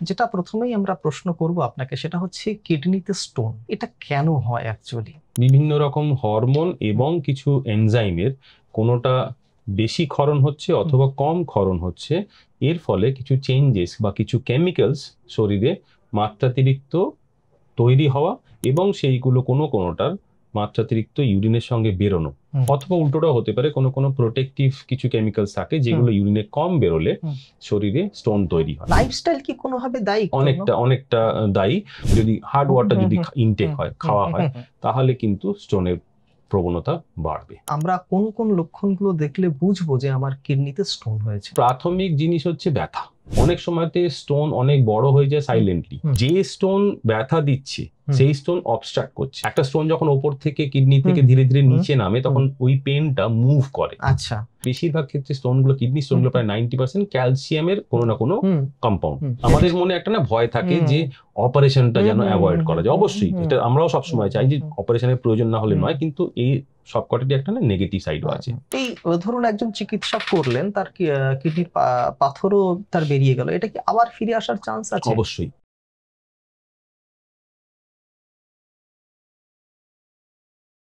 যেটা প্রথমেই আমরা প্রশ্ন করব আপনাকে সেটা হচ্ছে কিডনিতে স্টোন এটা কেন হয় অ্যাকচুয়ালি? বিভিন্ন রকম হরমোন এবং কিছু এনজাইমের কোনোটা বেশি ক্ষরণ হচ্ছে অথবা কম ক্ষরণ হচ্ছে, এর ফলে কিছু চেঞ্জেস বা কিছু কেমিক্যালস শরীরে মাত্রাতিরিক্ত তৈরি হওয়া এবং সেইগুলো কোনোটার মাত্রাতিরিক্ত ইউরিনের সঙ্গে বেরোনো, অথবা উল্টোটাও হতে পারে কোনো কোনো প্রোটেক্টিভ কিছু কেমিক্যালস থাকে যেগুলো ইউরিনে কম বেরোলে শরীরে স্টোন তৈরি হয়। লাইফস্টাইল কি কোনোভাবে দায়ী? অনেকটা দায়ী। যদি হার্ড ওয়াটার যদি ইনটেক হয়, খাওয়া হয়, তাহলে কিন্তু স্টোনের প্রবণতা বাড়বে। আমরা কোন কোন লক্ষণগুলো দেখলে বুঝবো যে আমার কিডনিতে স্টোন হয়েছে? প্রাথমিক জিনিস হচ্ছে ব্যথা। অনেক সময়তে স্টোন অনেক বড় হয়ে যায় সাইলেন্টলি। যে স্টোন ব্যথা দিচ্ছে সেই স্টোন অবস্ট্রাক্ট করছে। একটা স্টোন যখন ওপর থেকে কিডনি থেকে ধীরে ধীরে নিচে নামে তখন ওই পেনটা মুভ করে। আচ্ছা, বেশিরভাগ ক্ষেত্রে স্টোনগুলো, কিডনি স্টোনগুলো প্রায় 90% ক্যালসিয়ামের কোনো না কোনো কম্পাউন্ড। আমাদের মনে একটা না ভয় থাকে যে অপারেশনটা যেন অ্যাভয়েড করা যায়। অবশ্যই এটা আমরাও সবসময় চাই যে অপারেশনের প্রয়োজন না হলে নয়, কিন্তু এই সবকটারই একটা না নেগেটিভ সাইডও আছে। এই ধরুন একজন চিকিৎসা করলেন, তার কিডনির পাথরও তার বেরিয়ে গেল, এটা কি আবার ফিরে আসার চান্স আছে? অবশ্যই।